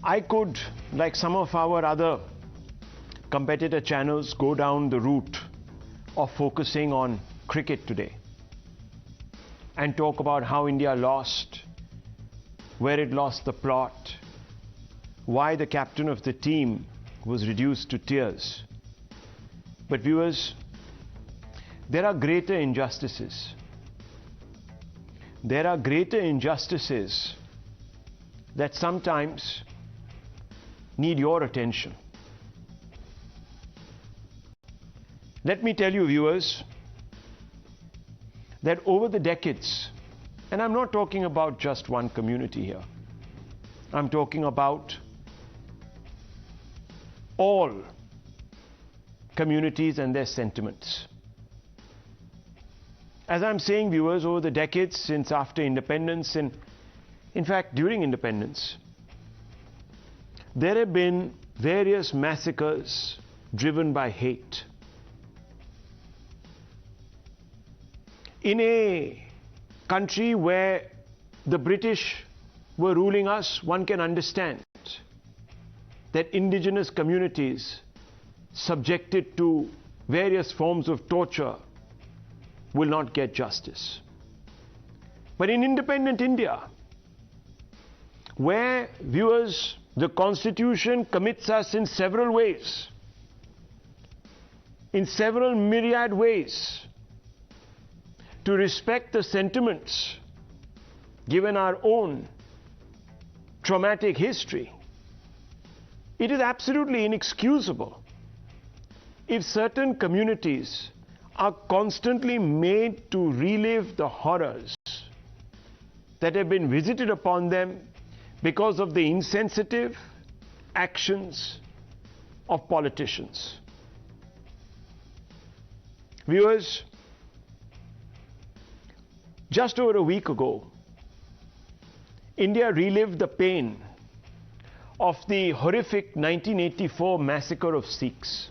I could, like some of our other competitor channels, go down the route of focusing on cricket today and talk about how India lost, where it lost the plot, why the captain of the team was reduced to tears. But viewers, there are greater injustices. There are greater injustices that sometimes need your attention. Let me tell you, viewers, that over the decades, and I'm not talking about just one community here, I'm talking about all communities and their sentiments. As I'm saying, viewers, over the decades since after independence, and in fact during independence, there have been various massacres driven by hate. In a country where the British were ruling us, one can understand that indigenous communities subjected to various forms of torture will not get justice. But in independent India, where, viewers, the Constitution commits us in several ways, in several myriad ways, to respect the sentiments given our own traumatic history, it is absolutely inexcusable if certain communities are constantly made to relive the horrors that have been visited upon them because of the insensitive actions of politicians. Viewers, just over a week ago, India relived the pain of the horrific 1984 massacre of Sikhs.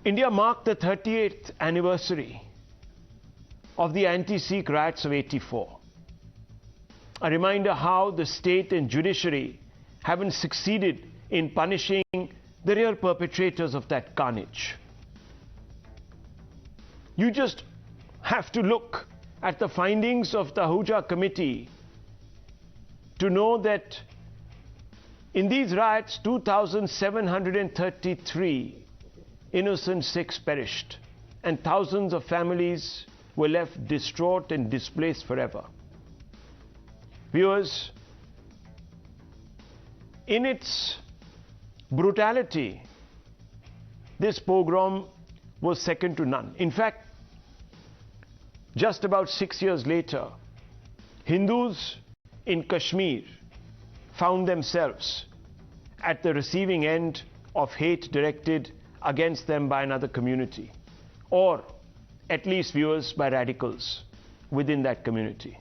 India marked the 38th anniversary of the anti-Sikh riots of '84. A reminder how the state and judiciary haven't succeeded in punishing the real perpetrators of that carnage. You just have to look at the findings of the Ahuja committee to know that in these riots, 2,733 innocent Sikhs perished, and thousands of families were left distraught and displaced forever. Viewers, in its brutality, this pogrom was second to none. In fact, just about 6 years later, Hindus in Kashmir found themselves at the receiving end of hate directed against them by another community, or at least, viewers, by radicals within that community.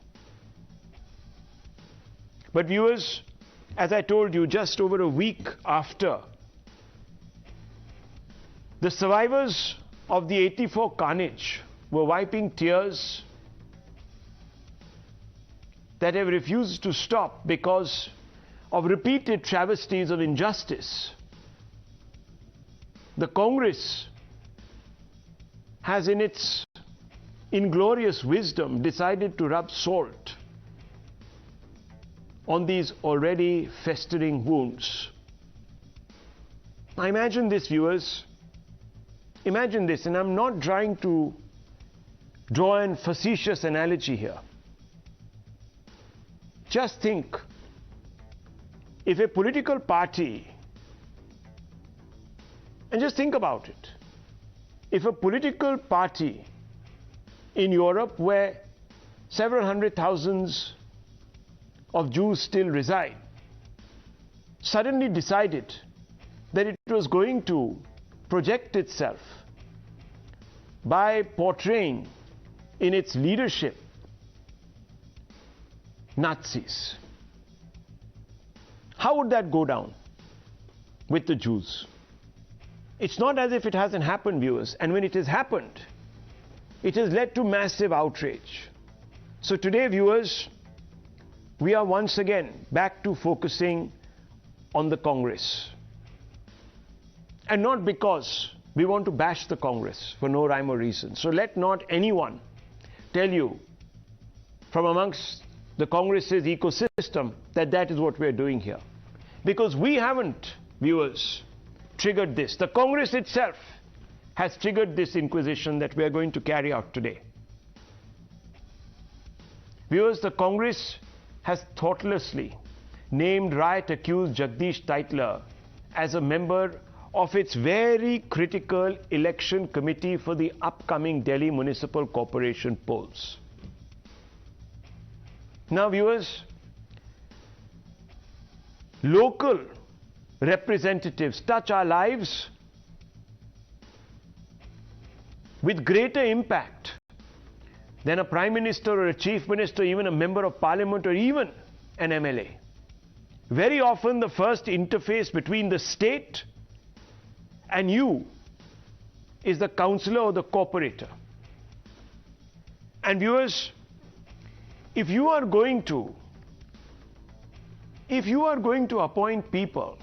But viewers, as I told you, just over a week after, the survivors of the '84 carnage were wiping tears that have refused to stop because of repeated travesties of injustice. The Congress has, in its inglorious wisdom, decided to rub salt on these already festering wounds. Now imagine this, viewers. Imagine this, and I'm not trying to draw a facetious analogy here. Just think, if a political party, and just think about it, if a political party in Europe, where several hundred thousands of Jews still reside, suddenly decided that it was going to project itself by portraying in its leadership Nazis. How would that go down with the Jews? It's not as if it hasn't happened, viewers, and when it has happened, it has led to massive outrage. So today, viewers, we are once again back to focusing on the Congress. And not because we want to bash the Congress for no rhyme or reason. So let not anyone tell you from amongst the Congress's ecosystem that that is what we are doing here. Because we haven't, viewers, triggered this. The Congress itself has triggered this inquisition that we are going to carry out today. Viewers, the Congress has thoughtlessly named Riot accused Jagdish Tytler as a member of its very critical election committee for the upcoming Delhi Municipal Corporation polls. Now, viewers, local representatives touch our lives with greater impact than a Prime Minister or a Chief Minister, even a Member of Parliament or even an MLA. Very often the first interface between the state and you is the councillor or the corporator. And viewers, if you are going to appoint people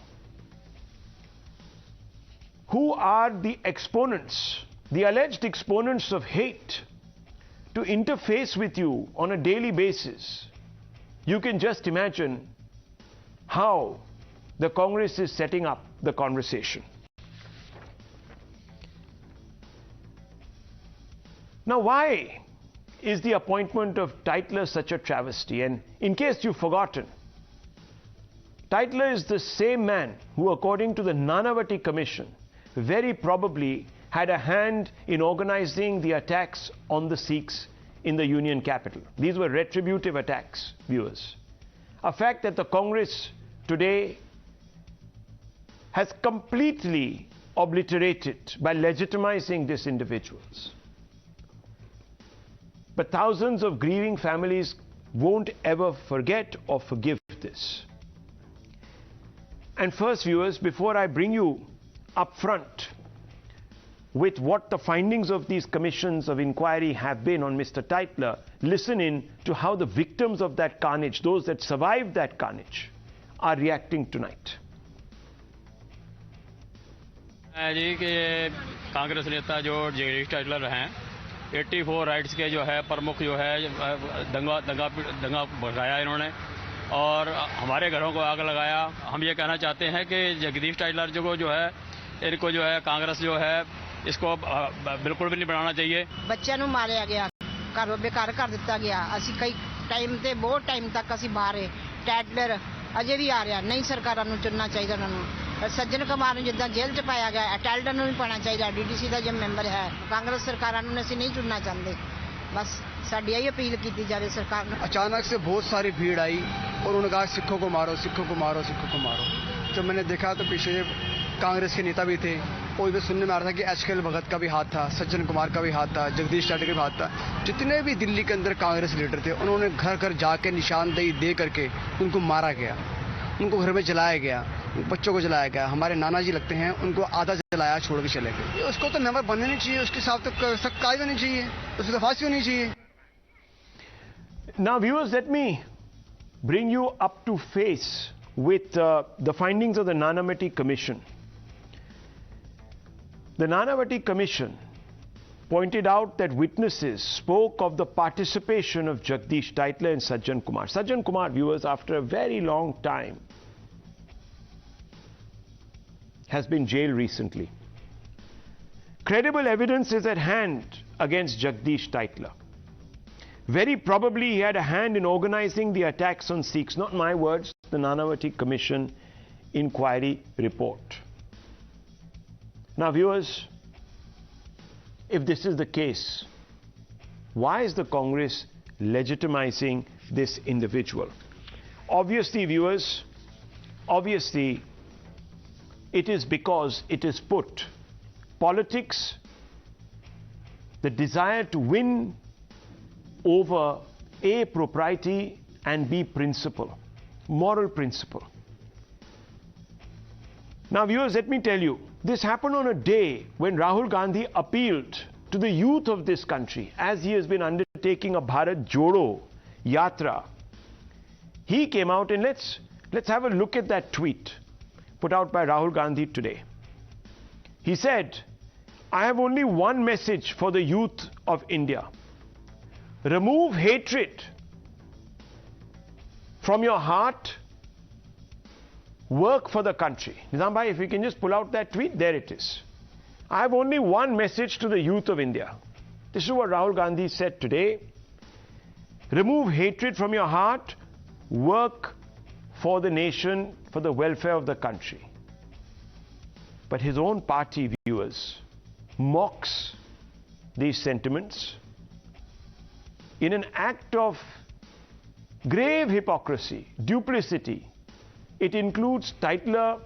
who are the exponents, the alleged exponents of hate, to interface with you on a daily basis, you can just imagine how the Congress is setting up the conversation. Now, why is the appointment of Tytler such a travesty? And in case you've forgotten, Tytler is the same man who, according to the Nanavati Commission, very probably had a hand in organizing the attacks on the Sikhs in the Union capital. These were retributive attacks, viewers. A fact that the Congress today has completely obliterated by legitimizing these individuals. But thousands of grieving families won't ever forget or forgive this. And first, viewers, before I bring you up front with what the findings of these commissions of inquiry have been on Mr. Tytler, listen in to how the victims of that carnage, those that survived that carnage, are reacting tonight. जी कि कांग्रेस नेता जो Jagdish Tytler हैं 84 rights के जो है प्रमुख जो है दंगा भड़काया इन्होंने और हमारे घरों को आग लगाया। हम ये कहना चाहते हैं कि जगदीश टाइटलर जो है इनको जो है कांग्रेस जो है इसको बिल्कुल भी नहीं बनाना चाहिए। बच्चों ਨੂੰ ਮਾਰਿਆ ਗਿਆ ਘਰੋਂ ਬੇਕਾਰ ਕਰ ਦਿੱਤਾ ਗਿਆ। ਅਸੀਂ ਕਈ ਟਾਈਮ ਤੇ ਬਹੁਤ ਟਾਈਮ ਤੱਕ ਅਸੀਂ ਬਾਹਰ ਹੈ। ਟੈਟਲਰ ਅਜੇ ਵੀ ਆ ਰਿਹਾ। ਨਹੀਂ ਸਰਕਾਰਾਂ ਨੂੰ ਚੁਣਨਾ ਚਾਹੀਦਾ ਉਹਨਾਂ ਨੂੰ। ਸੱਜਣ ਕੁਮਾਰ ਨੂੰ ਜਿੱਦਾਂ ਜੇਲ੍ਹ 'ਚ ਪਾਇਆ ਗਿਆ ਟੈਟਲਰ ਨੂੰ ਵੀ ਪਾਣਾ ਚਾਹੀਦਾ। ਡੀਡੀਸੀ ਦਾ ਜੇ ਮੈਂਬਰ ਹੈ ਕਾਂਗਰਸ ਸਰਕਾਰਾਂ ਨੂੰ ਅਸੀਂ नहीं चुनना चाहते। बस साड़ी यही अपील की जाए सरकार ने। अचानक से बहुत सारी भीड़ आई और उन्होंने कहा सिखों को मारो, सिखों को मारो, सिखों को मारो। जब मैंने देखा तो पीछे कांग्रेस के नेता भी थे और इधर सुनने में आ रहा था कि एचकेएल भगत का भी हाथ था, सज्जन कुमार का भी हाथ था, जगदीश टाइटलर का भी हाथ था। जितने भी दिल्ली के अंदर कांग्रेस लीडर थे उन्होंने घर घर जाके निशानदेही दे करके उनको मारा गया, उनको घर में जलाया गया, बच्चों को जलाया गया। हमारे नाना जी लगते हैं, उनको आधा जलाया छोड़ के चले गए। उसको तो मेंबर बनना नहीं चाहिए, उसके साथ तो सख्त कार्रवाई होनी चाहिए, उसकी तो फांसी होनी चाहिए। Now, viewers, let me bring you up to face with the findings of the Nanavati Commission. The Nanavati Commission pointed out that witnesses spoke of the participation of Jagdish Tytler and Sajjan Kumar. Sajjan Kumar, viewers, after a very long time, has been jailed recently. Credible evidence is at hand against Jagdish Tytler. Very probably he had a hand in organizing the attacks on Sikhs. Not my words, the Nanavati Commission inquiry report. Now, viewers, if this is the case, why is the Congress legitimizing this individual? Obviously, viewers, obviously, it is because it is put politics, the desire to win over A, propriety, and B, principle, moral principle. Now, viewers, let me tell you, this happened on a day when Rahul Gandhi appealed to the youth of this country as he has been undertaking a Bharat Jodo Yatra He came out, and let's have a look at that tweet put out by Rahul Gandhi today. He said, "I have only one message for the youth of India. Remove hatred from your heart. Work for the country." Nizam bhai, if we can just pull out that tweet, there it is. "I have only one message to the youth of India." This is what Rahul Gandhi said today. Remove hatred from your heart. Work for the nation, for the welfare of the country. But his own party, viewers, mocks these sentiments in an act of grave hypocrisy, duplicity. It includes Tytler,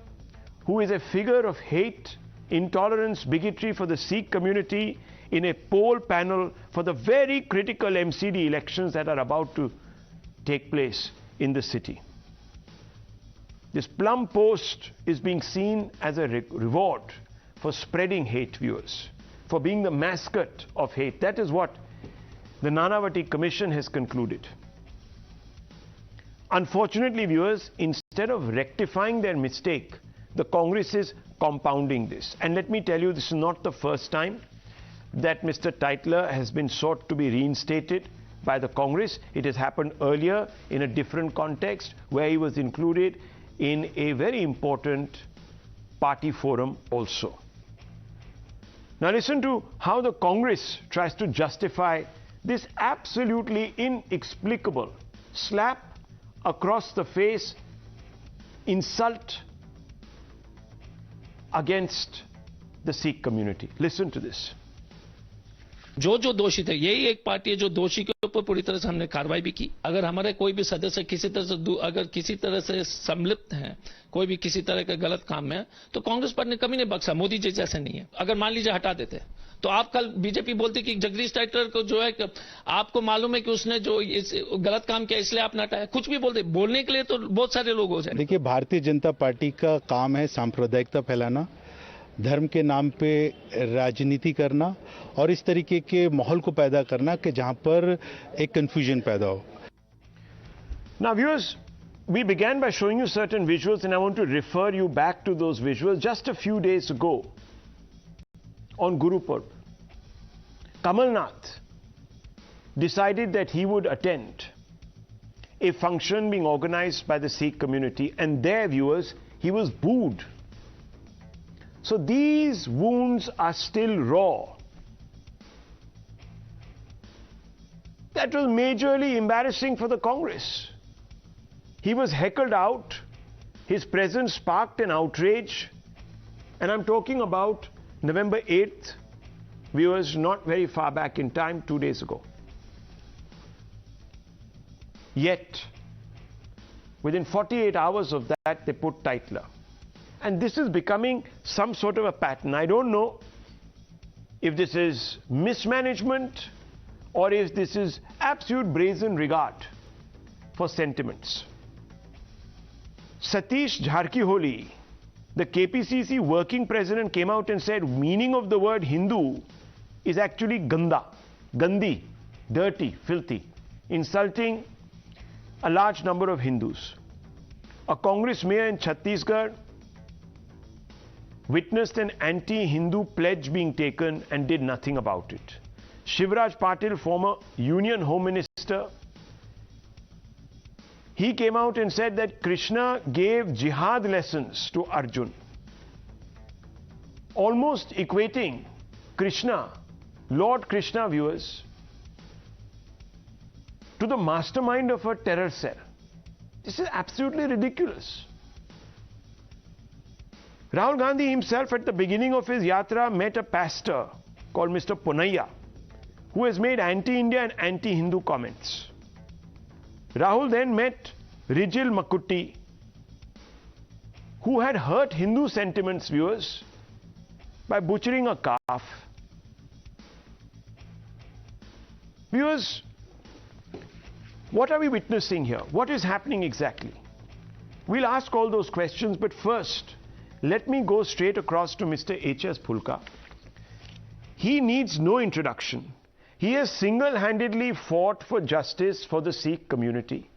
who is a figure of hate, intolerance, bigotry for the Sikh community, in a poll panel for the very critical MCD elections that are about to take place in the city. This plum post is being seen as a reward for spreading hate, viewers, for being the mascot of hate. That is what the Nanavati Commission has concluded. Unfortunately, viewers, instead of rectifying their mistake, the Congress is compounding this. And let me tell you, this is not the first time that Mr. Tytler has been sought to be reinstated by the Congress. It has happened earlier in a different context where he was included in a very important party forum also. Now listen to how the Congress tries to justify this absolutely inexplicable slap across the face insult against the Sikh community. Listen to this. जो जो दोषी थे, यही एक party है जो दोषी के ऊपर पूरी तरह से हमने कार्रवाई भी की। अगर हमारे कोई भी सदस्य किसी तरह से अगर किसी तरह से सम्मिलित हैं, कोई भी किसी तरह के गलत काम में, तो कांग्रेस पार्टी ने कभी नहीं बख्शा। मोदी जी जैसे नहीं है। अगर मान लीजिए हटा देते, तो आप कल बीजेपी बोलती कि जगदीश टाइटलर को जो है, आपको मालूम है कि उसने जो गलत काम किया इसलिए आपने हटाया, कुछ भी बोलते, बोलने के लिए तो बहुत सारे लोग हो जाए। देखिए, भारतीय जनता पार्टी का काम है सांप्रदायिकता फैलाना, धर्म के नाम पे राजनीति करना और इस तरीके के माहौल को पैदा करना कि जहां पर एक कंफ्यूजन पैदा हो। Now viewers, we began by showing you certain visuals and I want to refer you back to those visuals. Just a few days ago on Guru Purb, Kamal Nath decided that he would attend a function being organized by the Sikh community, and there, viewers, he was booed. So these wounds are still raw. That was majorly embarrassing for the Congress. He was heckled out. His presence sparked an outrage. And I'm talking about November 8th, viewers, not very far back in time, 2 days ago. Yet, within 48 hours of that, they put Tytler. And this is becoming some sort of a pattern. I don't know if this is mismanagement or if this is absolute brazen regard for sentiments. Satish Jharkholi, the KPCC working president, came out and said meaning of the word Hindu is actually ganda, gandhi, dirty, filthy, insulting a large number of Hindus. A Congress mayor in Chhattisgarh witnessed an anti-Hindu pledge being taken and did nothing about it. Shivraj Patil, former Union Home Minister, he came out and said that Krishna gave jihad lessons to Arjun, almost equating Krishna, Lord Krishna, viewers, to the mastermind of a terror cell. This is absolutely ridiculous. Rahul Gandhi himself at the beginning of his yatra met a pastor called Mr. Ponaiya, who has made anti-India and anti-Hindu comments. Rahul then met Rijil Makutti, who had hurt Hindu sentiments, viewers, by butchering a calf. Viewers, what are we witnessing here? What is happening exactly? We'll ask all those questions, but first, let me go straight across to Mr. H.S. Phulka. He needs no introduction. He has single-handedly fought for justice for the Sikh community.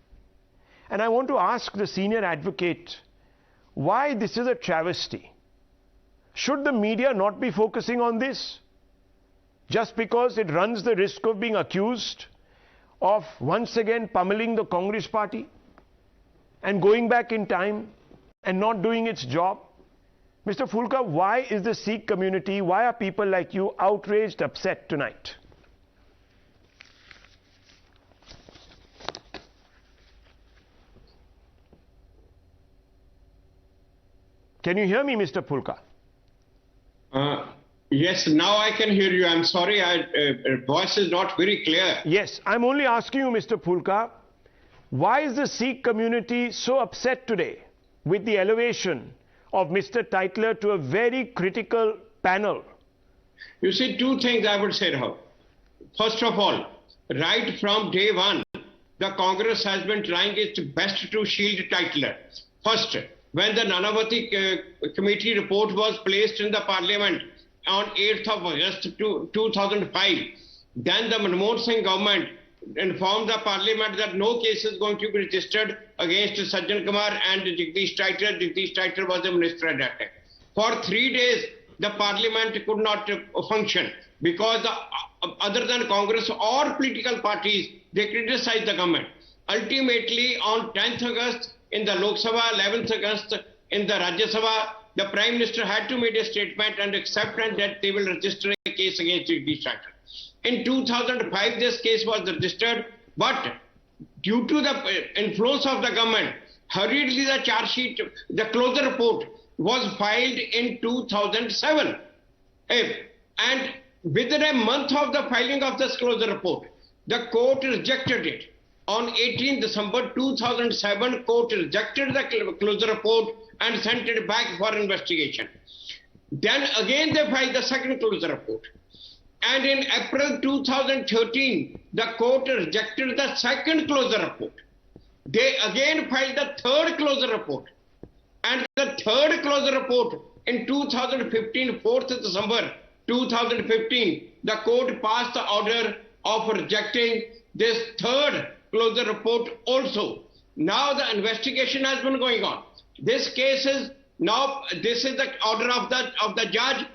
And I want to ask the senior advocate why this is a travesty. Should the media not be focusing on this? Just because it runs the risk of being accused of once again pummeling the Congress party and going back in time and not doing its job? Mr. Fulka, why is the Sikh community, why are people like you outraged, upset tonight? Can you hear me, Mr. Fulka? Yes, now I can hear you. I'm sorry, voice is not very clear. Yes, I'm only asking you, Mr. Fulka, why is the Sikh community so upset today with the elevation of Mr. Tytler to a very critical panel? You see, two things I would say, Rahul. First of all, right from day one, the Congress has been trying its best to shield Tytler. First, when the Nanavati committee report was placed in the parliament on 8th of August 2005, then the Manmohan Singh government informed the parliament that no case is going to be registered against Sajjan Kumar and Jagdish Tytler. Jagdish Tytler was the minister at that time. For 3 days, the parliament could not function because other than Congress or political parties, they criticized the government. Ultimately, on 10th August in the Lok Sabha, 11th August in the Rajya Sabha, the Prime Minister had to make a statement and accept that they will register a case against Jagdish Tytler. In 2005, this case was registered, but due to the influence of the government, hurriedly the charge sheet, the closure report was filed in 2007. And within a month of the filing of this closure report, the court rejected it. On 18 December 2007, court rejected the closure report and sent it back for investigation. Then again they filed the second closure report. And in April 2013, the court rejected the second closure report. They again filed the third closure report. And the third closure report in 2015, 4th December 2015, the court passed the order of rejecting this third closure report also. Now the investigation has been going on. This case is now, this is the order of the judge.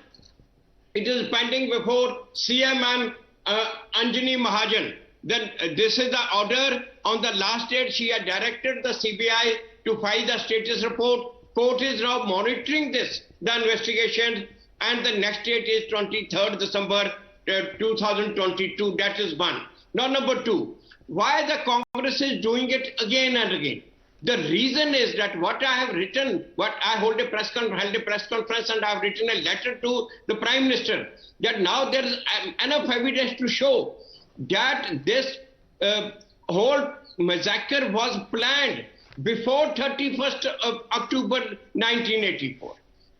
It is pending before CMM Anjani Mahajan. Then this is the order. On the last date, she had directed the CBI to file the status report. Court is now monitoring this, the investigation, and the next date is 23rd December 2022. That is one. Now, number two, why the Congress is doing it again and again? The reason is that what I have written, what I held a press conference and I have written a letter to the Prime Minister, that now there is enough evidence to show that this whole massacre was planned before 31st of October 1984.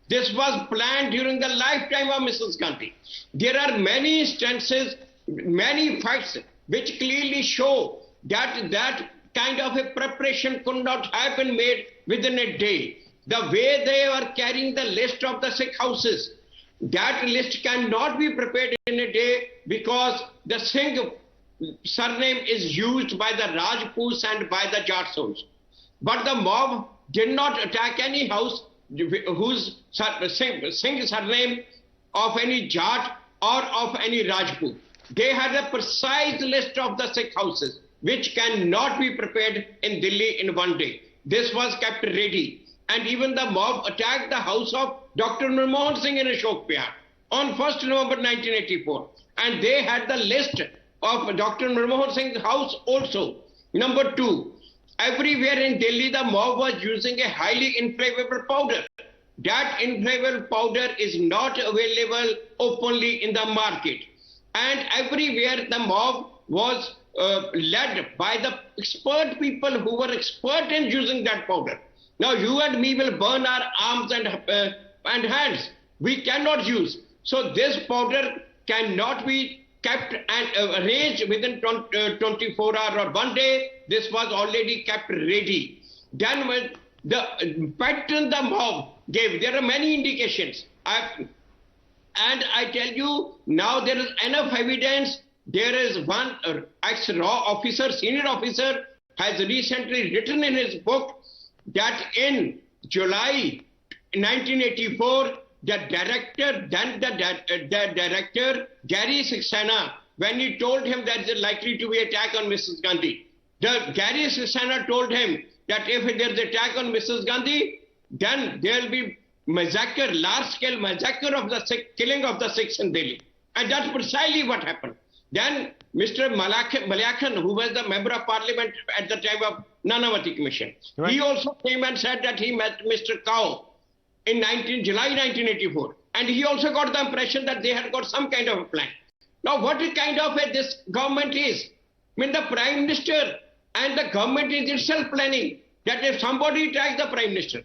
This was planned during the lifetime of Mrs. Gandhi. There are many instances, many facts which clearly show that kind of a preparation could not have been made within a day. The way they are carrying the list of the Sikh houses, that list cannot be prepared in a day because the Singh surname is used by the Rajputs and by the Jatsons. But the mob did not attack any house whose Singh surname of any Jat or of any Rajput. They had a precise list of the Sikh houses which cannot be prepared in Delhi in one day. This was kept ready. And even the mob attacked the house of Dr. Manmohan Singh in Ashok Vihar on 1st November 1984. And they had the list of Dr. Manmohan Singh's house also. Number two, everywhere in Delhi, the mob was using a highly inflammable powder. That inflammable powder is not available openly in the market. And everywhere the mob was led by the expert people who were expert in using that powder. Now you and me will burn our arms and hands. We cannot use. So this powder cannot be kept and arranged within 24 hours or one day. This was already kept ready. Then when the pattern the mob gave, there are many indications. And I tell you, now there is enough evidence. There is one ex-raw officer, senior officer has recently written in his book that in July 1984, the director, Gary Saxena, when he told him that there is likely to be attack on Mrs. Gandhi, Gary Saxena told him that if there is attack on Mrs. Gandhi, then there will be massacre, large-scale massacre of the Sikh, killing of the Sikhs in Delhi. And that's precisely what happened. Then Mr. Malakhan, who was the member of parliament at the time of Nanavati Commission, right, he also came and said that he met Mr. Cong in July 1984. And he also got the impression that they had got some kind of a plan. Now, what kind of this government is? I mean, the Prime Minister and the government is itself planning that if somebody attacks the Prime Minister,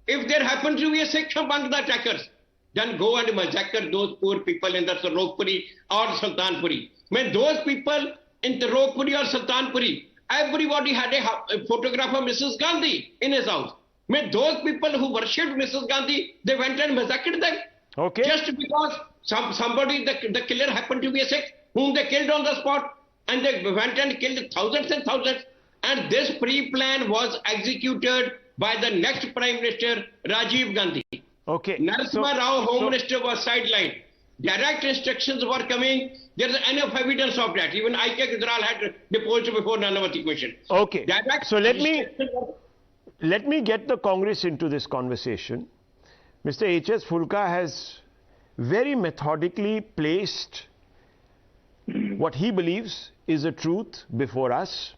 if there happens to be a Sikh among the attackers, then go and massacre those poor people in the Sarokpuri or Sultanpuri. When those people in Sarokpuri or Sultanpuri, everybody had a photograph of Mrs. Gandhi in his house. When those people who worshipped Mrs. Gandhi, they went and massacred them. Okay. Just because somebody, the killer happened to be a Sikh, whom they killed on the spot, and they went and killed thousands and thousands. And this pre-plan was executed by the next Prime Minister, Rajiv Gandhi. Okay. Narasimha Rao, Home Minister, was sidelined. Direct instructions were coming. There is enough evidence of that. Even I.K. Gujral had deposed before Nanavati Commission. Okay. So let me get the Congress into this conversation. Mr. H.S. Fulka has very methodically placed what he believes is the truth before us.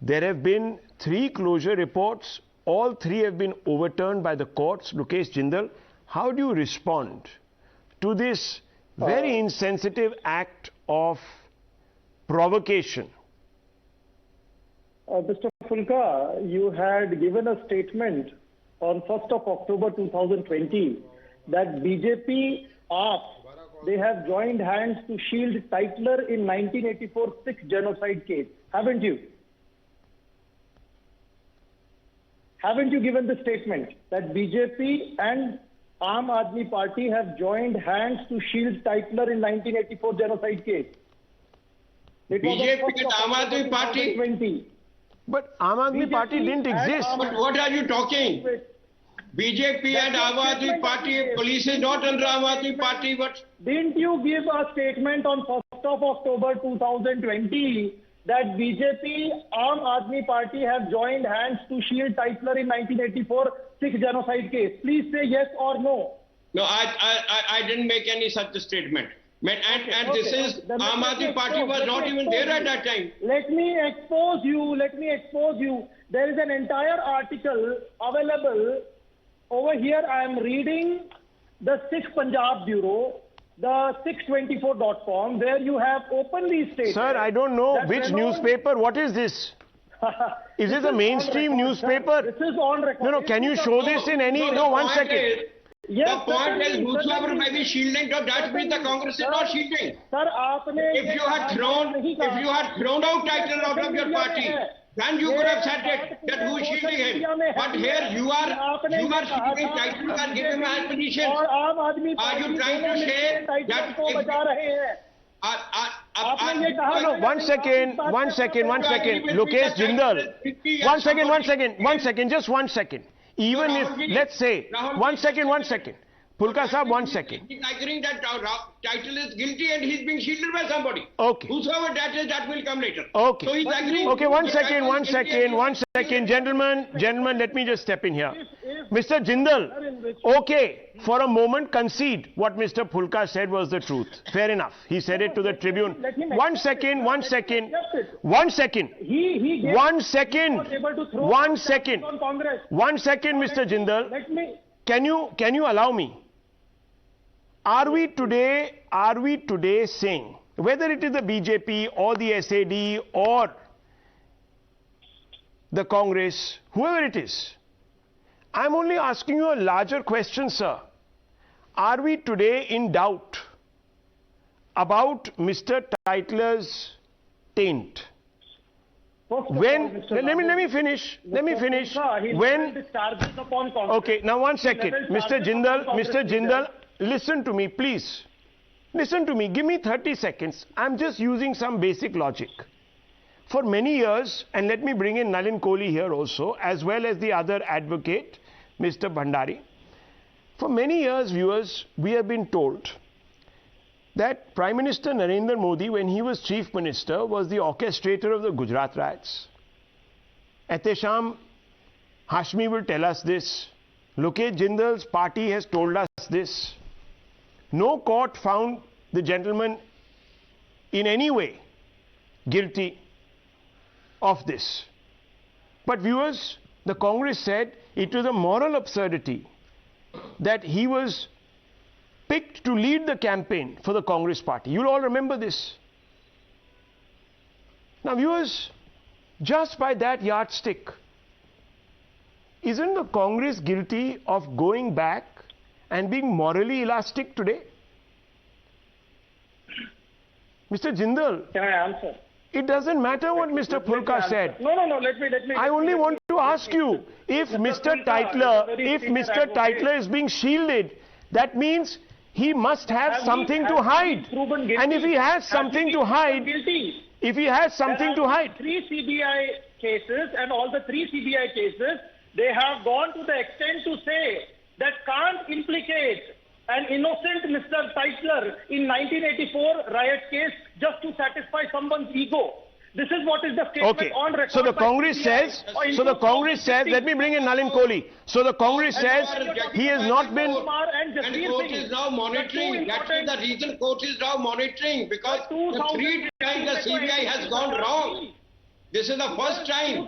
There have been 3 closure reports. All 3 have been overturned by the courts. Lokesh Jindal, how do you respond to this very insensitive act of provocation? Mr. Fulka, you had given a statement on 1st of October 2020 that BJP they have joined hands to shield Tytler in 1984 Sikh genocide case. Haven't you? Haven't you given the statement that BJP and Aam Aadmi Party have joined hands to shield Tytler in 1984 genocide case? BJP and Aam Aadmi Party? But Aam Aadmi Party didn't exist. But what are you talking? BJP and Aam Aadmi Party, police is not under Aam Aadmi Party, but... Didn't you give a statement on 1st of October 2020 that BJP, Aam Aadmi Party have joined hands to shield Tytler in 1984 Sikh genocide case? Please say yes or no. No, I didn't make any such statement. And this is, Aam Aadmi Party was not even there at that time. Let me expose you. There is an entire article available over here. I am reading the Sikh Punjab Bureau, the 624.com, where you have openly stated... Sir, I don't know which newspaper. What is this? Is this a mainstream newspaper? This is on record. No, can you show this in any... No, 1 second. Yes, the point is, whosoever may be shielding, that means the Congress is not shielding. Sir, if you had thrown out Tytler out of your party, then you could have said it, that who is shielding him. But here you are shielding Tytler and giving him a position. Are you trying to say that... No, 1 second. Lokesh Jindal. 1 second, just 1 second. Even if, let's say, 1 second. Fulka Sahab, 1 second. He's agreeing that Tytler is guilty and he's being shielded by somebody. Okay. Whosoever that is, that will come later. Okay. So he's agreeing. Okay, 1 second. Gentlemen, let me just step in here. Mr. Jindal, okay, for a moment concede what Mr. Fulka said was the truth. Fair enough. He said it to the Tribune. 1 second. 1 second, Mr. Jindal. Can you allow me? Are we today saying, whether it is the BJP or the SAD or the Congress, whoever it is, I'm only asking you a larger question, sir. Are we today in doubt about Mr. Tytler's taint? Let me finish. Okay, now 1 second. Mr. Jindal, listen to me, please. Listen to me. Give me 30 seconds. I'm just using some basic logic. For many years, and let me bring in Nalin Kohli here also, as well as the other advocate, Mr. Bhandari. For many years, viewers, we have been told that Prime Minister Narendra Modi, when he was Chief Minister, was the orchestrator of the Gujarat riots. Ehtesham Hashmi will tell us this. Lokesh Jindal's party has told us this. No court found the gentleman in any way guilty of this. But viewers, the Congress said it was a moral absurdity that he was picked to lead the campaign for the Congress party. You'll all remember this. Now viewers, just by that yardstick, isn't the Congress guilty of going back and being morally elastic today? Mr. Jindal, Can I answer? it doesn't matter what Mr. Phulka said. No, let me. I only want to ask you, if Mr. Tytler is being shielded, that means he must have something to hide. And if he has something to hide, three CBI cases, and all the three CBI cases, they have gone to the extent to say that can't implicate an innocent Mr. Tytler in 1984 riot case just to satisfy someone's ego. This is what is the statement on record. So the Congress says, let me bring in Nalin Kohli. So the Congress says he has not been... And court is now monitoring. That is the reason court is now monitoring, because the 3 times the CBI has gone wrong. This is the first time.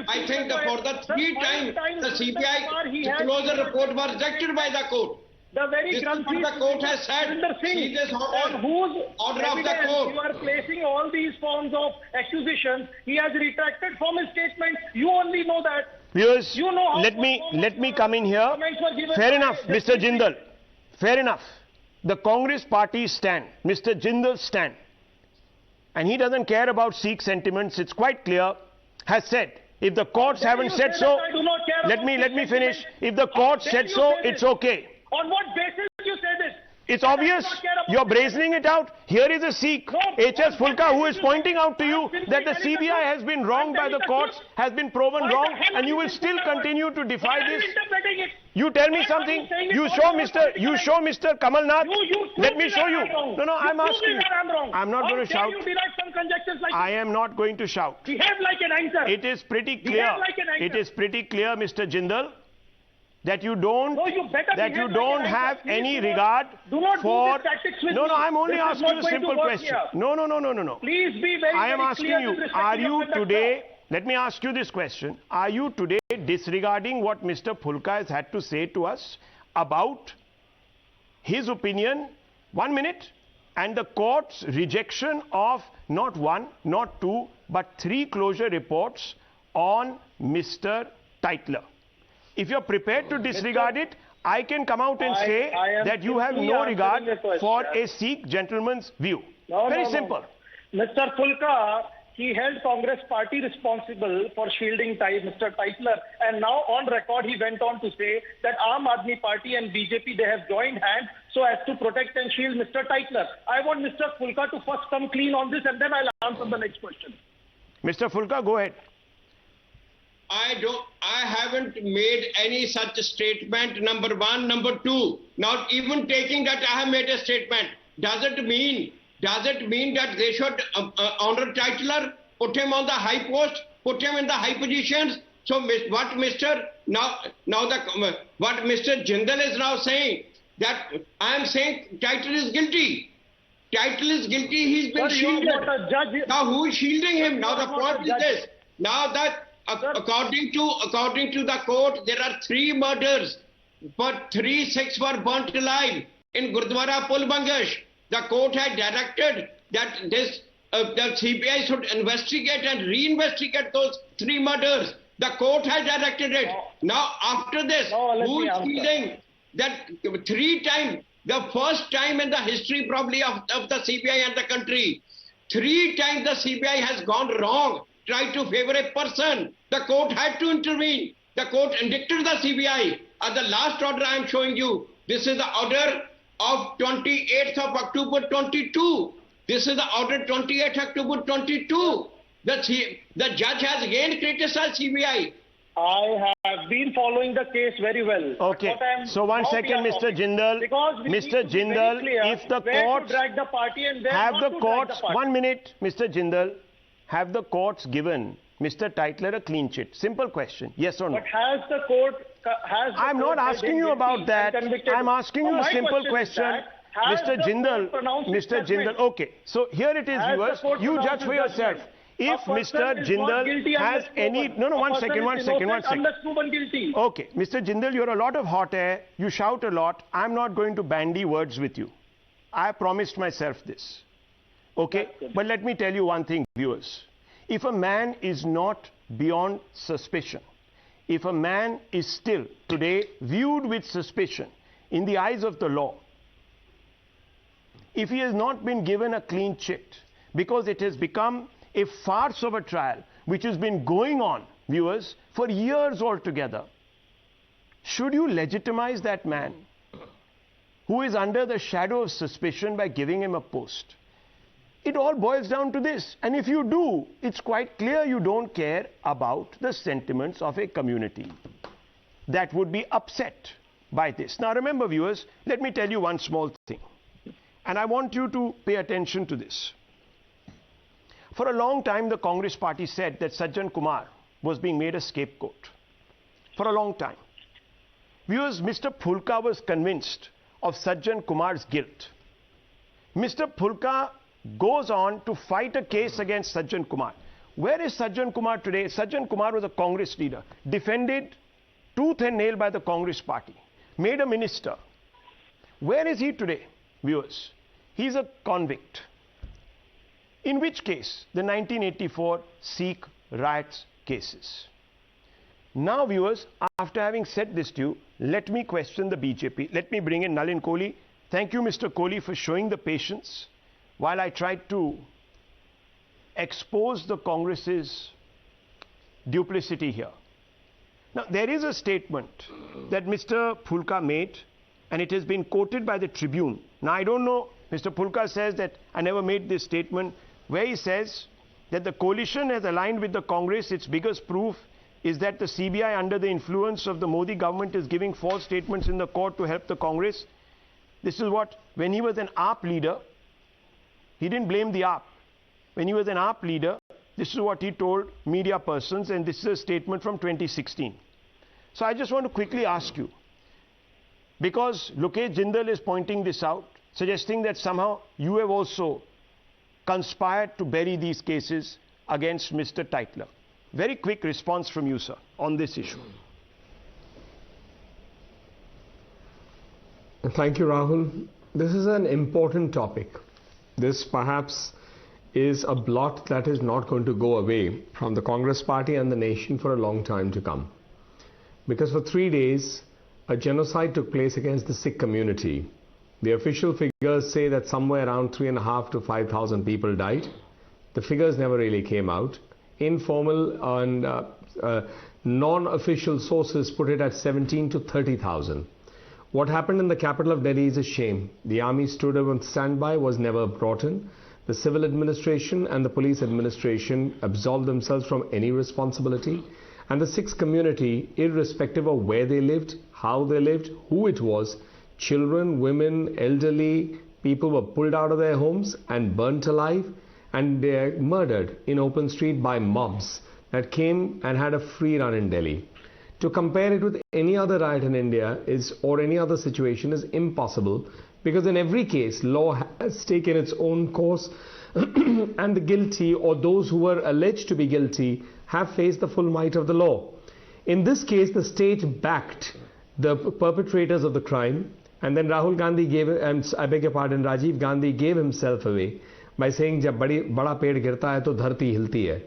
I think for the 3 times the CBI disclosure report was rejected by the court. The very grumpy the court has said. Shailender Singh, on whose order of the court you are placing all these forms of accusations, he has retracted from his statement. You only know that. Viewers, you know let me come in here. Fair enough, Mr. Jindal. Fair enough. The Congress party stand, Mr. Jindal's stand, and he doesn't care about Sikh sentiments. It's quite clear. Has said, if the courts haven't said so, let me finish. If the courts said so, it's okay. On what basis you say this? It's obvious. You're brazening it out. Here is a Sikh, H.S. Fulka, who is pointing out to you that the CBI has been wronged by the courts, has been proven wrong, and you will still continue to defy this. You tell me something. You show Mr. Kamal Nath. Let me show you. No, I'm asking. I'm not going to shout. I am not going to shout. Behave like an anchor. It is pretty clear. It is pretty clear, Mr. Jindal, that you don't have any regard for... No, I'm only asking you a simple question. No. Please be very, I am asking you, are you today... Let me ask you this question. Are you today disregarding what Mr. Phulka has had to say to us about his opinion, 1 minute, and the court's rejection of not 1, not 2, but 3 closure reports on Mr. Tytler? If you're prepared to disregard it, I can come out and say that you have no regard for a Sikh gentleman's view. Very simple. Mr. Phulka, he held Congress party responsible for shielding Mr. Tytler, and now on record he went on to say that Aam Aadmi Party and BJP, they have joined hands so as to protect and shield Mr. Tytler. I want Mr. Phulka to first come clean on this, and then I'll answer the next question. Mr. Phulka, go ahead. I haven't made any such statement, number 1. Number 2, not even taking that I have made a statement. Does it mean that they should honor Tytler, put him on the high post, put him in the high positions? So what Mr. Jindal is now saying, that I am saying Tytler is guilty. Tytler is guilty, he's been shielded. Now who is shielding him? Now the point is this. Now that according to the court, there are 3 murders, but 3 Sikhs were burnt alive in Gurdwara Pulbangash. The court had directed that the CBI should investigate and reinvestigate those 3 murders. The court has directed it. Now after this, who is shielding that 3 times, the first time in the history probably of the CBI and the country, 3 times the CBI has gone wrong, tried to favor a person. The court had to intervene. The court indicted the CBI. At the last order I am showing you, this is the order of 28th of October 22. This is the order 28th October 22. The judge has again criticized CBI. I have been following the case very well. Okay. So one second, Mr. Jindal. Mr. Jindal, if the courts drag the party and have the courts, 1 minute, Mr. Jindal, have the courts given Mr. Tytler a clean chit? Simple question. Yes or no? But has the court? I'm not asking you about that. I'm asking you a simple question. Mr. Jindal, Mr. Jindal, okay. So here it is, viewers. You judge for yourself. If Mr. Jindal has any... No, one second. Okay, Mr. Jindal, you're a lot of hot air. You shout a lot. I'm not going to bandy words with you. I promised myself this. Okay? But let me tell you one thing, viewers. If a man is not beyond suspicion, if a man is still today viewed with suspicion in the eyes of the law, if he has not been given a clean chit, because it has become a farce of a trial which has been going on, viewers, for years altogether, should you legitimize that man who is under the shadow of suspicion by giving him a post? It all boils down to this. And if you do, it's quite clear you don't care about the sentiments of a community that would be upset by this. Now remember, viewers, let me tell you one small thing. And I want you to pay attention to this. For a long time, the Congress party said that Sajjan Kumar was being made a scapegoat. For a long time. Viewers, Mr. Phulka was convinced of Sajjan Kumar's guilt. Mr. Phulka goes on to fight a case against Sajjan Kumar. Where is Sajjan Kumar today? Sajjan Kumar was a Congress leader, defended tooth and nail by the Congress party, made a minister. Where is he today, viewers? He's a convict. In which case? The 1984 Sikh riots cases. Now, viewers, after having said this to you, let me question the BJP. Let me bring in Nalin Kohli. Thank you, Mr. Kohli, for showing the patience while I tried to expose the Congress's duplicity here. Now, there is a statement that Mr. Phulka made, and it has been quoted by the Tribune. Now, I don't know, Mr. Phulka says that I never made this statement, where he says that the coalition has aligned with the Congress. Its biggest proof is that the CBI, under the influence of the Modi government, is giving false statements in the court to help the Congress. This is what, when he was an AAP leader, he didn't blame the AAP. When he was an AAP leader, this is what he told media persons, and this is a statement from 2016. So I just want to quickly ask you, because Lokesh Jindal is pointing this out, suggesting that somehow you have also conspired to bury these cases against Mr. Tytler. Very quick response from you, sir, on this issue. Thank you, Rahul. This is an important topic. This perhaps is a blot that is not going to go away from the Congress party and the nation for a long time to come. Because for 3 days, a genocide took place against the Sikh community. The official figures say that somewhere around 3,500 to 5,000 people died. The figures never really came out. Informal and non-official sources put it at 17 to 30,000. What happened in the capital of Delhi is a shame. The army stood up on standby, was never brought in. The civil administration and the police administration absolved themselves from any responsibility. And the Sikh community, irrespective of where they lived, how they lived, who it was, children, women, elderly, people were pulled out of their homes and burnt alive, and they are murdered in open street by mobs that came and had a free run in Delhi. To compare it with any other riot in India or any other situation is impossible, because in every case law has taken its own course and the guilty or those who were alleged to be guilty have faced the full might of the law. In this case, the state backed the perpetrators of the crime, and then Rahul Gandhi gave, and I beg your pardon, Rajiv Gandhi gave himself away by saying, "Jab bada ped girta hai to dharti hilti hai."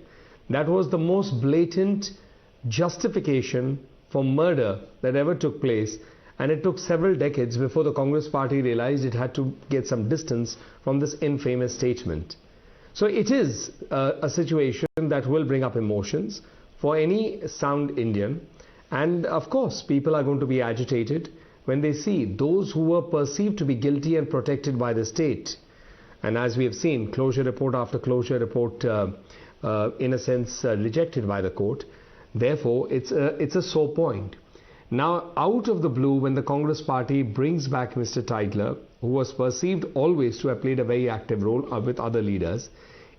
That was the most blatant justification for murder that ever took place, and it took several decades before the Congress party realized it had to get some distance from this infamous statement. So it is a situation that will bring up emotions for any sound Indian, and of course people are going to be agitated when they see those who were perceived to be guilty and protected by the state. And as we have seen, closure report after closure report in a sense, rejected by the court. Therefore, it's a sore point. Now, out of the blue, when the Congress party brings back Mr. Tytler, who was perceived always to have played a very active role with other leaders,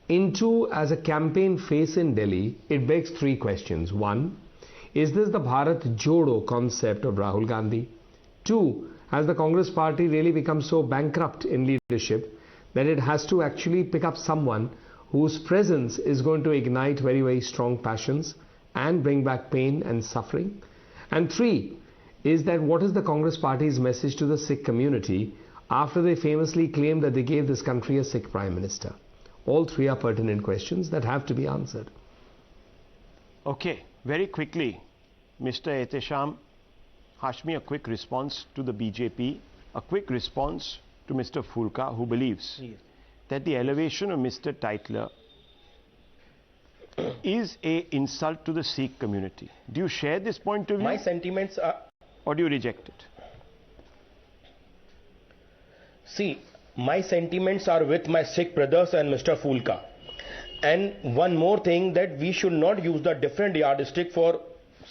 into as a campaign face in Delhi, it begs three questions. One, is this the Bharat Jodo concept of Rahul Gandhi? Two, has the Congress party really become so bankrupt in leadership that it has to actually pick up someone whose presence is going to ignite very, very strong passions and bring back pain and suffering? And three, is that what is the Congress party's message to the Sikh community after they famously claimed that they gave this country a Sikh Prime Minister? All three are pertinent questions that have to be answered. Okay, very quickly, Mr. Ehtesham Hashmi, a quick response to the BJP, a quick response to Mr. Fulka, who believes that the elevation of Mr. Tytler is an insult to the Sikh community. Do you share this point of view? My sentiments are... Or do you reject it? See, my sentiments are with my Sikh brothers and Mr. Fulka. And one more thing, that we should not use the different yardstick for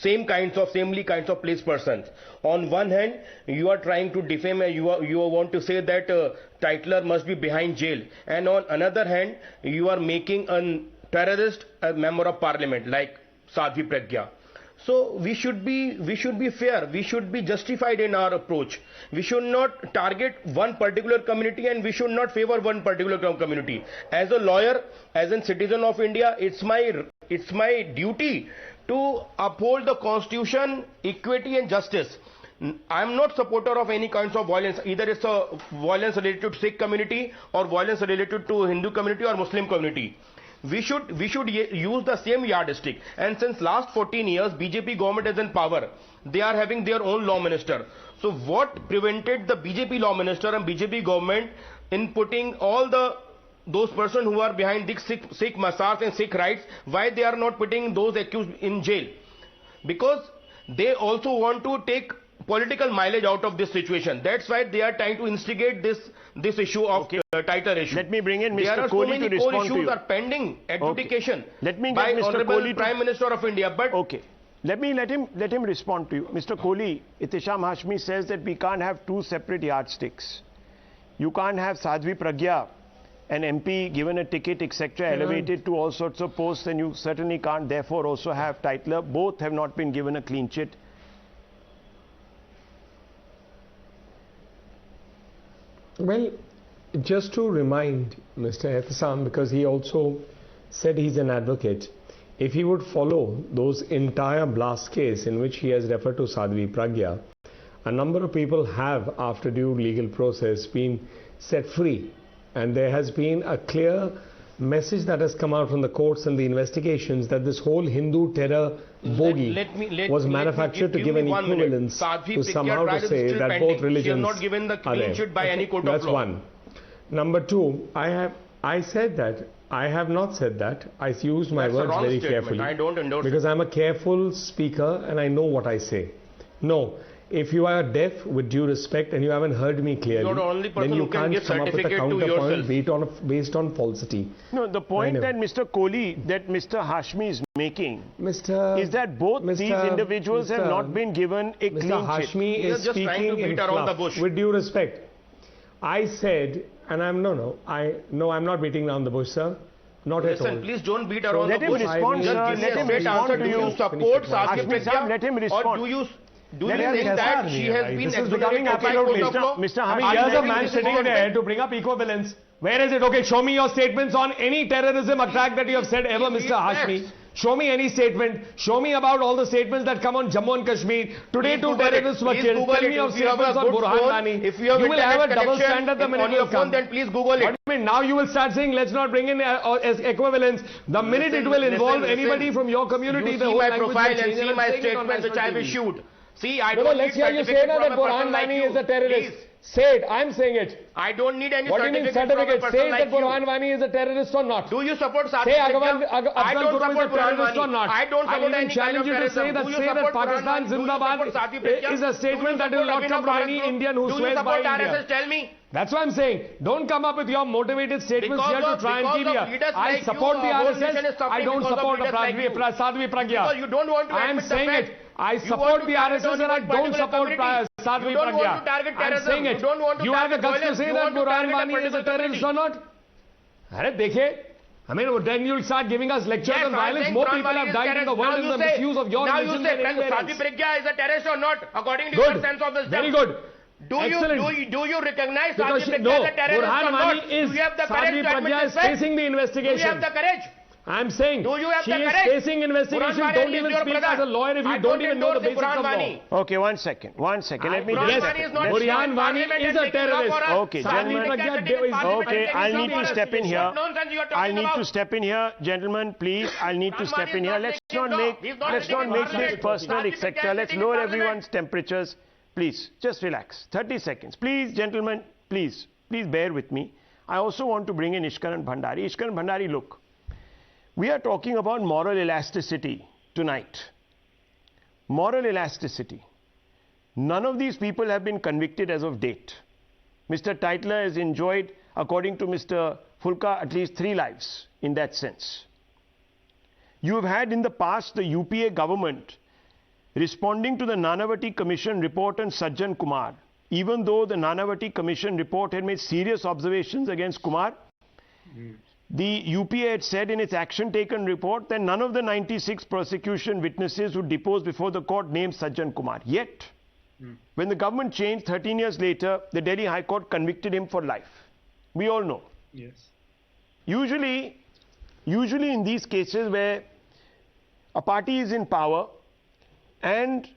samely kinds of place persons. On one hand, you are trying to defame, you want to say that Tytler must be behind jail. And on another hand, you are making a terrorist a member of parliament like Sadhvi Pragya. So we should be fair, we should be justified in our approach. We should not target one particular community and we should not favor one particular community. As a lawyer, as a citizen of India, it's my duty to uphold the constitution, equity and justice. I am not supporter of any kinds of violence, either it's a violence related to Sikh community or violence related to Hindu community or Muslim community. We should use the same yardstick. And since last 14 years, BJP government is in power. They are having their own law minister. So what prevented the BJP law minister and BJP government in putting all those persons who are behind the Sikh massacres and Sikh riots, why they are not putting those accused in jail? Because they also want to take political mileage out of this situation. That's why they are trying to instigate this issue of Tytler issue. Let me bring in Mr. Kohli to respond to you. There are so many core issues are pending adjudication by Honorable Prime Minister of India. But okay, let him respond to you. Mr. Kohli, Ehtesham Hashmi says that we can't have two separate yardsticks. You can't have Sadhvi Pragya, an MP given a ticket, etc., elevated to all sorts of posts, and you certainly can't therefore also have Tytler. Both have not been given a clean chit. Well, just to remind Mr. Ehtesham, because he also said he's an advocate, if he would follow those entire blast case in which he has referred to Sadhvi Pragya, a number of people have, after due legal process, been set free. And there has been a clear message that has come out from the courts and the investigations that this whole Hindu terror bogey was manufactured to give an equivalence to somehow to say that both religions not given the are there. By any court That's of law. one. Number two, I said that. I have not said that. I used my words very carefully. I don't endorse because I'm a careful speaker and I know what I say. No. If you are deaf, with due respect, and you haven't heard me clearly, you're the only person then you who can can't give come up with a counterpoint based on falsity. No, the point that Mr. Kohli, that Mr. Hashmi is making is that both these individuals have not been given a clean chit. Mr. Hashmi is just trying to speaking beat in around the fluff. bush. With due respect, I said, and I'm I'm not beating around the bush, sir. Not at all. Listen, please don't beat around the the bush. bush. Let him respond to you. Do you support Sadhvi Pragya? Let him respond. Or do you think that she has been becoming by court of law? Mr. Here's a man sitting there to bring up equivalence. Where is it? Okay, show me your statements on any terrorism attack that you have said ever, Mr. Hashmi. Show me any statement. Show me about all the statements that come on Jammu and Kashmir. Today two terrorists were killed. Tell me of statements on Burhan Wani. If you will have a double standard the minute you come. Then please Google it. Now you will start saying, let's not bring in as equivalence. The minute it will involve anybody from your community, you the see whole my language profile will and change. see my statement which I have issued. See, I don't need let's hear you say that Burhan Wani is a terrorist. Say it. I'm saying it. I don't need any what certificate. What do you mean certificate? Say like that Burhan Wani is a terrorist or not. Do you support Sadhvi Say Pragya? I don't support Burhan Wani or not. I don't support any kind of terrorism. terrorism. Say that Pakistan Zindabad is a statement that will not come from any Indian who swears by India. Tell me. That's what I'm saying. Don't come up with your motivated statements here to try and keep here. I support the RSS. I don't support the Sadhvi Pragya. Because you don't want to I am admit the saying fact. it. I support the RSS and I don't support Sadhvi You don't Pragya. want to target I'm terrorism. saying it. You don't want to You have the target guts to violence. say You that want to Burhan target a Wani is a political terrorist community. or not? Arey, dekhe. I mean, then you'll start giving us lectures on violence. More people have died in the world in the misuse of your religion than anywhere else. Sadhvi Pragya is a terrorist or not, according to Good. your sense of wisdom. Very good. Do you recognize Because Sadhvi Pragya as a terrorist Burhan or Wani not? is, Do you have the courage Sadhvi to admit Pragya this is fact? facing the investigation. Do you have the courage? I'm saying Do you have she the is courage? facing investigation. Burhan Don't Wani even is your speak brother. as a lawyer if I you don't don't even know the endorse basics Burhan of law. Wani. Okay, one second. Let me Burhan just... Wani is not Burhan Wani is a terrorist. Okay, gentlemen. Okay, I'll need to step in here. I'll need to step in here, gentlemen. Please, I'll need to step in here. Let's not make this personal, etc. Let's lower everyone's temperatures. Please, just relax. 30 seconds. Please, gentlemen, please bear with me. I also want to bring in Ishkaran Bhandari. Ishkaran Bhandari, look. We are talking about moral elasticity tonight. Moral elasticity. None of these people have been convicted as of date. Mr. Tytler has enjoyed, according to Mr. Fulka, at least 3 lives in that sense. You have had in the past the UPA government responding to the Nanavati Commission report on Sajjan Kumar. Even though the Nanavati Commission report had made serious observations against Kumar, the UPA had said in its action taken report that none of the 96 prosecution witnesses who deposed before the court named Sajjan Kumar. Yet, when the government changed 13 years later, the Delhi High Court convicted him for life. We all know. Yes. Usually in these cases where a party is in power and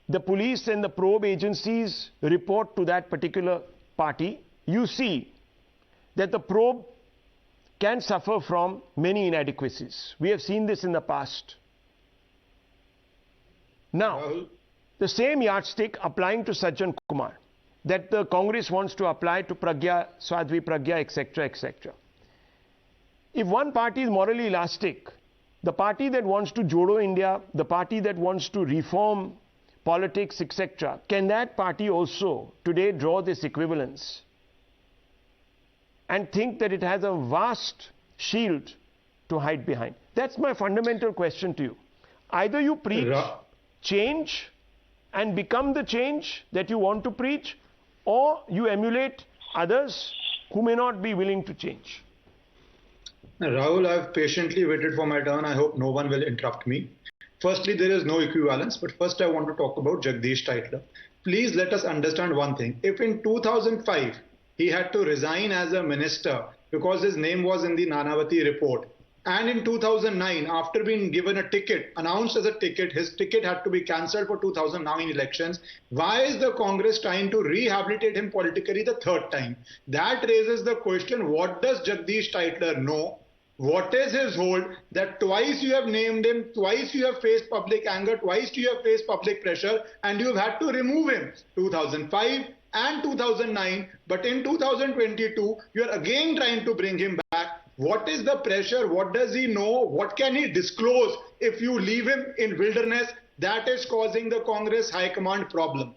the police and the probe agencies report to that particular party, you see that the probe can suffer from many inadequacies. We have seen this in the past. Now, the same yardstick applying to Sajjan Kumar that the Congress wants to apply to Pragya, Sadhvi Pragya, etc., etc. If one party is morally elastic, the party that wants to Jodo India, the party that wants to reform politics, etc., can that party also today draw this equivalence and think that it has a vast shield to hide behind? That's my fundamental question to you. Either you preach change and become the change that you want to preach, or you emulate others who may not be willing to change. Rahul, I've patiently waited for my turn. I hope no one will interrupt me. Firstly, there is no equivalence, but first I want to talk about Jagdish Tytler. Please let us understand one thing. If in 2005 he had to resign as a minister because his name was in the Nanavati report, and in 2009, after being given a ticket, announced as a ticket, his ticket had to be cancelled for 2009 elections, why is the Congress trying to rehabilitate him politically the 3rd time? That raises the question, what does Jagdish Tytler know? What is his hold that twice you have named him, twice you have faced public anger, twice you have faced public pressure, and you have had to remove him, 2005 and 2009, but in 2022, you are again trying to bring him back. What is the pressure? What does he know? What can he disclose if you leave him in wilderness? That is causing the Congress High Command problem.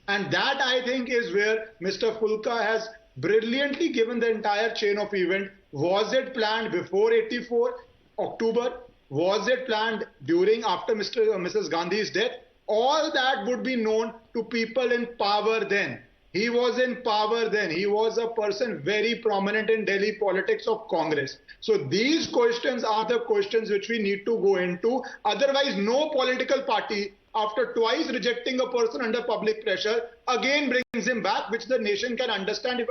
And that, I think, is where Mr. Fulka has brilliantly given the entire chain of event. Was it planned before 84 October? Was it planned during, after Mrs. Gandhi's death? All that would be known to people in power then. He was in power then. He was a person very prominent in Delhi politics of Congress. So these questions are the questions which we need to go into. Otherwise, no political party, after twice rejecting a person under public pressure, again brings him back, which the nation can understand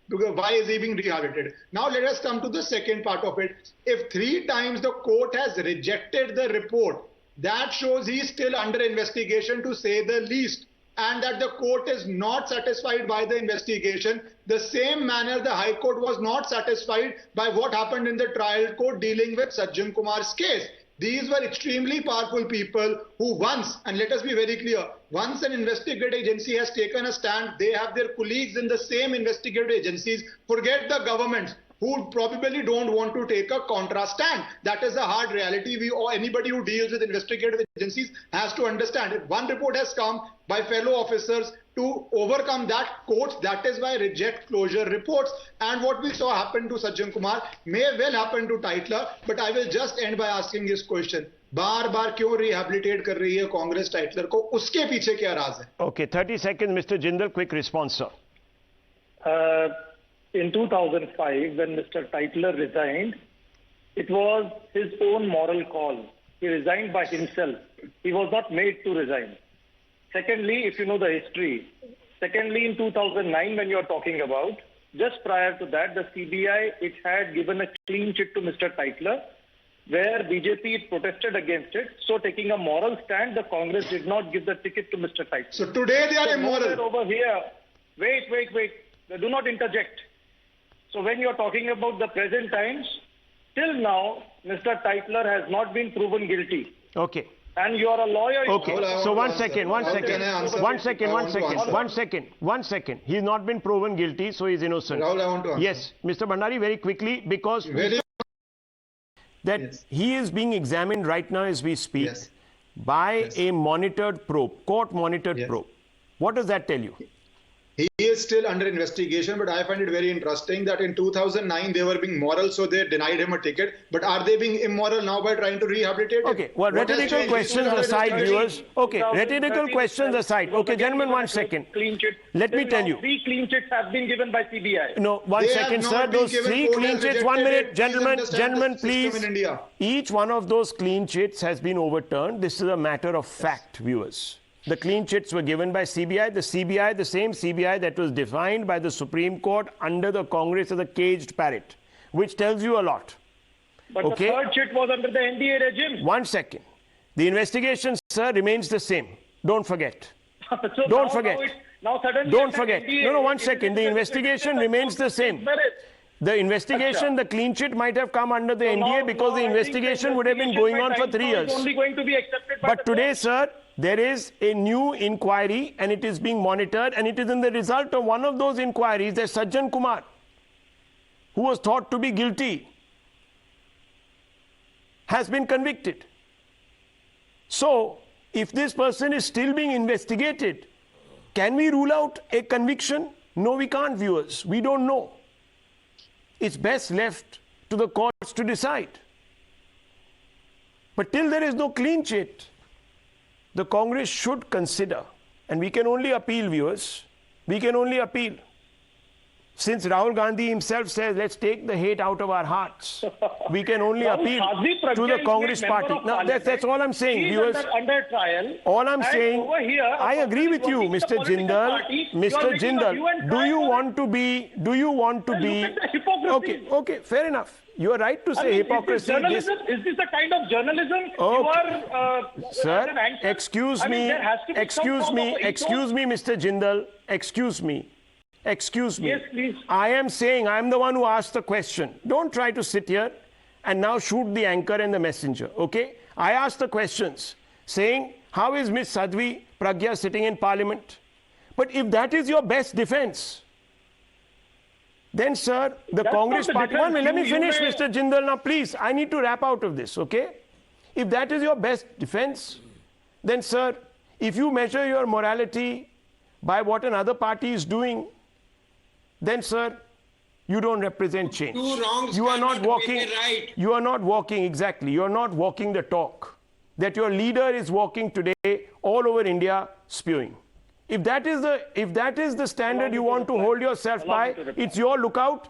why is he being rehabilitated. Now let us come to the second part of it. If 3 times the court has rejected the report, that shows he is still under investigation, to say the least, and that the court is not satisfied by the investigation. The same manner the High Court was not satisfied by what happened in the trial court dealing with Sajjan Kumar's case. These were extremely powerful people who once, and let us be very clear, once an investigative agency has taken a stand, they have their colleagues in the same investigative agencies, forget the governments, who probably don't want to take a contra stand. That is a hard reality. We or anybody who deals with investigative agencies has to understand. If one report has come by fellow officers to overcome that, courts, that is why reject closure reports. And what we saw happen to Sajjan Kumar may well happen to Tytler. But I will just end by asking this question. बार बार क्यों rehabilitate कर रही है Congress Tytler को? उसके पीछे क्या राज है? Okay, 30 seconds, Mr. Jindal. Quick response, sir. In 2005, when Mr. Tytler resigned, it was his own moral call. He resigned by himself. He was not made to resign. Secondly, if you know the history, in 2009, when you are talking about, just prior to that, the CBI, it had given a clean chit to Mr. Tytler, where BJP protested against it. So taking a moral stand, the Congress did not give the ticket to Mr. Tytler. So today they are immoral. Over here, wait. Do not interject. So when you are talking about the present times, till now, Mr. Tytler has not been proven guilty. Okay. And you are a lawyer. Okay. So one second. He's not been proven guilty, so he's innocent. Rahul, I want to answer. Yes, Mr. Bhandari, very quickly, because he is being examined right now as we speak by a monitored probe, court-monitored probe. What does that tell you? He is still under investigation, but I find it very interesting that in 2009 they were being moral, so they denied him a ticket. But are they being immoral now by trying to rehabilitate him? Okay, well, rhetorical questions aside, viewers. Okay, rhetorical questions aside. Okay, gentlemen, 1 second. Let me tell you. 3 clean chits have been given by CBI. No, 1 second, sir. Those 3 clean chits, 1 minute. Gentlemen, please. Each one of those clean chits has been overturned. This is a matter of fact, viewers. The clean chits were given by CBI. The CBI, the same CBI that was defined by the Supreme Court under the Congress as a caged parrot, which tells you a lot. But the third chit was under the NDA regime. 1 second. The investigation, sir, remains the same. Don't forget. Don't forget. Don't forget. No, 1 second. The investigation remains the same. The investigation, the clean chit might have come under the NDA because the investigation would have been going on for 3 years. Only going to be accepted by but today, sir, there is a new inquiry and it is being monitored, and it is in the result of one of those inquiries that Sajjan Kumar, who was thought to be guilty, has been convicted. So, if this person is still being investigated, can we rule out a conviction? No, we can't, viewers. We don't know. It's best left to the courts to decide. But till there is no clean chit, the Congress should consider, and we can only appeal, viewers, we can only appeal. Since Rahul Gandhi himself says, let's take the hate out of our hearts, we can only appeal to the Congress party. Now, that's all I'm saying, viewers. Under trial. All I'm saying, I agree with you, Mr. Jindal. Mr. Jindal, do you want to be, okay, fair enough. You are right to say hypocrisy. Is this the kind of journalism you are... Sir, excuse me, Mr. Jindal, excuse me. Yes, please. I am saying, I am the one who asked the question. Don't try to sit here and now shoot the anchor and the messenger, okay? I asked the questions, saying, how is Miss Sadhvi Pragya sitting in Parliament? But if that is your best defense, then, sir, the Congress party... One minute, let me finish, Mr. Jindal. Now, please, I need to wrap out of this, okay? If that is your best defense, then, sir, if you measure your morality by what another party is doing, then, sir, you don't represent change. Two wrongs you are not walking. Right. You are not walking, exactly. You are not walking the talk that your leader is walking today all over India spewing. If that is the standard you want to hold yourself by, it's your lookout,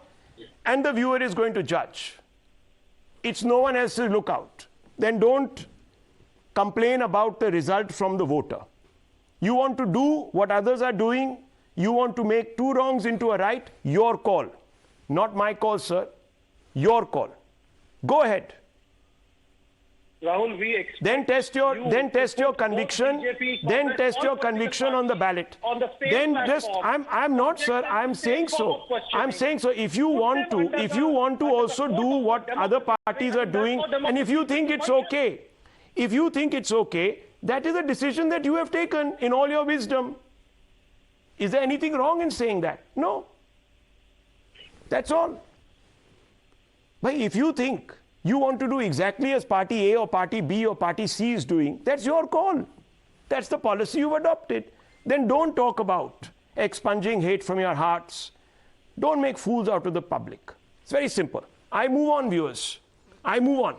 and the viewer is going to judge. It's no one else's lookout. Then don't complain about the result from the voter. You want to do what others are doing. You want to make 2 wrongs into a right. Your call, not my call, sir. Your call. Go ahead. Rahul, then test your conviction. Then test your conviction on the ballot. Then just I'm not, sir. I'm saying so. I'm saying so. If you want to also do what other parties are doing, and if you think it's okay, that is a decision that you have taken in all your wisdom. Is there anything wrong in saying that? No. That's all. But if you think you want to do exactly as party A or party B or party C is doing, that's your call. That's the policy you've adopted. Then don't talk about expunging hate from your hearts. Don't make fools out of the public. It's very simple. I move on, viewers. I move on.